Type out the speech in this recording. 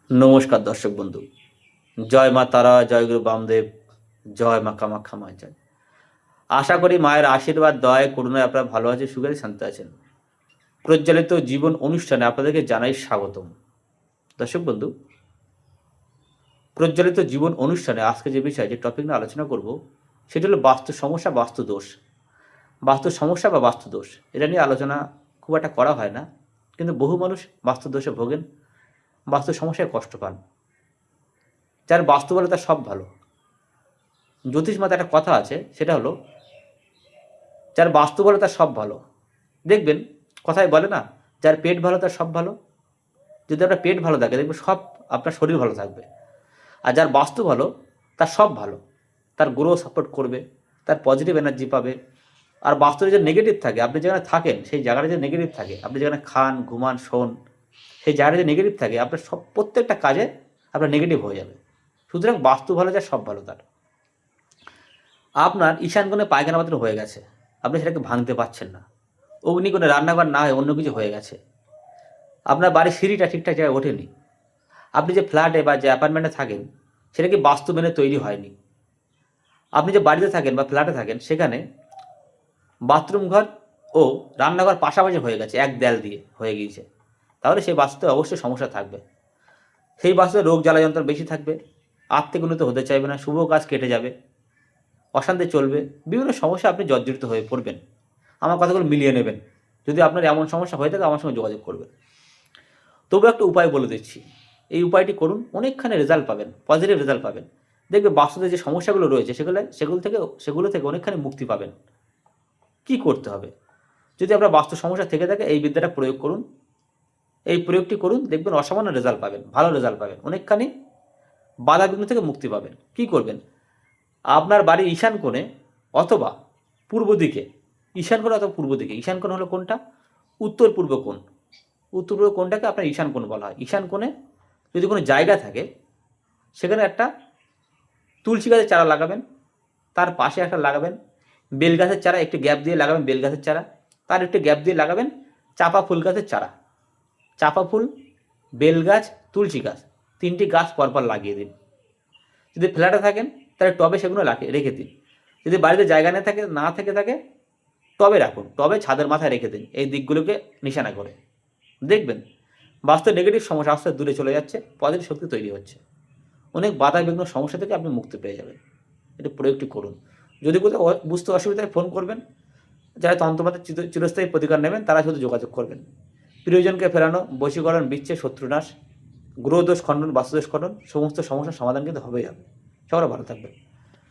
নমস্কার দর্শক বন্ধু। জয় মা তারা, জয় গুরু বামদেব, জয় মা কামাখ্যা মা জয়। আশা করি মায়ের আশীর্বাদ, দয়ায়, করুণায় আপনারা ভালো আছেন, সুখে শান্তি আছেন। প্রজ্বলিত জীবন অনুষ্ঠানে আপনাদেরকে জানাই স্বাগতম। দর্শক বন্ধু, প্রজ্বলিত জীবন অনুষ্ঠানে আজকে যে বিষয়, যে টপিক নিয়ে আলোচনা করব, সেটি হলো বাস্তু সমস্যা, বাস্তু দোষ। বাস্তু সমস্যা বা বাস্তু দোষ, এটা নিয়ে আলোচনা খুব একটা করা হয় না, কিন্তু বহু মানুষ বাস্তু দোষে ভোগেন, বাস্তু সমস্যায় কষ্ট পান। যার বাস্তু বলে তার সব ভালো। জ্যোতিষ মতে একটা কথা আছে, সেটা হলো যার বাস্তু ভালো তার সব ভালো। দেখবেন কথায় বলে না, যার পেট ভালো তার সব ভালো। যদি আপনার পেট ভালো থাকে, দেখবেন সব আপনার শরীর ভালো থাকবে। আর যার বাস্তু ভালো তার সব ভালো, তার গ্রো সাপোর্ট করবে, তার পজিটিভ এনার্জি পাবে। আর বাস্তুতে যে নেগেটিভ থাকে, আপনি যেখানে থাকেন সেই জায়গাটা যে নেগেটিভ থাকে, আপনি যেখানে খান, ঘুমান, শোন, সেই জায়গাটা যে নেগেটিভ থাকে, আপনার সব প্রত্যেকটা কাজে আপনার নেগেটিভ হয়ে যাবে। সুতরাং বাস্তু ভালো, যার সব ভালো তার। আপনার ঈশানকোণে পায়খানা পাত্র হয়ে গেছে, আপনি সেটাকে ভাঙতে পারছেন না। অগ্নিকোণে রান্নাঘর না হয়ে অন্য কিছু হয়ে গেছে। আপনার বাড়ির সিঁড়িটা ঠিকঠাক জায়গায় ওঠেনি। আপনি যে ফ্ল্যাটে বা যে অ্যাপার্টমেন্টে থাকেন, সেটা কি বাস্তু মেনে তৈরি হয়নি। আপনি যে বাড়িতে থাকেন বা ফ্ল্যাটে থাকেন, সেখানে বাথরুম ঘর ও রান্নাঘর পাশাপাশি হয়ে গেছে, এক দেয়াল দিয়ে হয়ে গিয়েছে, তাহলে সেই বাস্তুতে অবশ্যই সমস্যা থাকবে। সেই বাস্তুতে রোগ জ্বালা যন্ত্রণা বেশি থাকবে, আর্থিক উন্নতি হতে চাইবে না, শুভ কাজ কেটে যাবে, অশান্তি চলবে, বিভিন্ন সমস্যা আপনি জর্জরিত হয়ে পড়বেন। আমার কথাগুলো মিলিয়ে নেবেন। যদি আপনার এমন সমস্যা হয়ে থাকে, আমার সঙ্গে যোগাযোগ করবেন। তবু একটা উপায় বলে দিচ্ছি, এই উপায়টি করুন, অনেকখানি রেজাল্ট পাবেন, পজিটিভ রেজাল্ট পাবেন। দেখবে বাস্তুতে যে সমস্যাগুলো রয়েছে, সেগুলো থেকে অনেকখানি মুক্তি পাবেন। কি করতে হবে? যদি আপনার বাস্তু সমস্যা থেকে থাকে, এই বিদ্যাটা প্রয়োগ করুন। এই প্রয়োগটি করুন, দেখবেন অসামান্য রেজাল্ট পাবেন, ভালো রেজাল্ট পাবেন, অনেকখানি বাধা বিঘ্ন থেকে মুক্তি পাবেন। কি করবেন? আপনার বাড়ির ঈশান কোণে অথবা পূর্ব দিকে, ঈশান কোণ অথবা পূর্ব দিকে, ঈশান কোণ হলো কোনটা? উত্তর পূর্ব কোণ। উত্তর পূর্ব কোণটাকে আপনার ঈশান কোণ বলা হয়। ঈশান কোণে যদি কোনো জায়গা থাকে, সেখানে একটা তুলসী গাছের চারা লাগাবেন, তার পাশে একটা লাগাবেন বেল গাছের চারা, একটু গ্যাপ দিয়ে লাগাবেন বেল গাছের চারা, তার একটু গ্যাপ দিয়ে লাগাবেন চাপা ফুল গাছের চারা। চাপা ফুল, বেল গাছ, তুলসী গাছ, তিনটি গাছ পরপর লাগিয়ে দিন। যদি ফ্ল্যাটে থাকেন, তাহলে টবে সেগুলো রেখে দিন। যদি বাড়িতে জায়গা না থেকে থাকে, টবে রাখুন, টবে ছাদের মাথায় রেখে দিন, এই দিকগুলোকে নিশানা করে। দেখবেন বাস্তব নেগেটিভ সমস্যা আস্তে দূরে চলে যাচ্ছে, পজিটিভ শক্তি তৈরি হচ্ছে। অনেক বাধা বিঘ্ন সমস্যা থেকে আপনি মুক্তি পেয়ে যাবেন। এটা প্রয়োগটি করুন। যদি কোথাও বুঝতে অসুবিধায় ফোন করবেন। যারা তন্ত্রমতে চিরস্থায়ী প্রতিকার নেবেন, তারা শুধু যোগাযোগ করবেন। প্রিয়জনকে ফেরানো, বশীকরণ, বিচ্ছেদ, শত্রুনাশ, গ্রহদোষ খণ্ডন, বাস্তুদোষ খণ্ডন, সমস্ত সমস্যার সমাধান কিন্তু হবেই হবে। সবাই ভালো থাকবেন।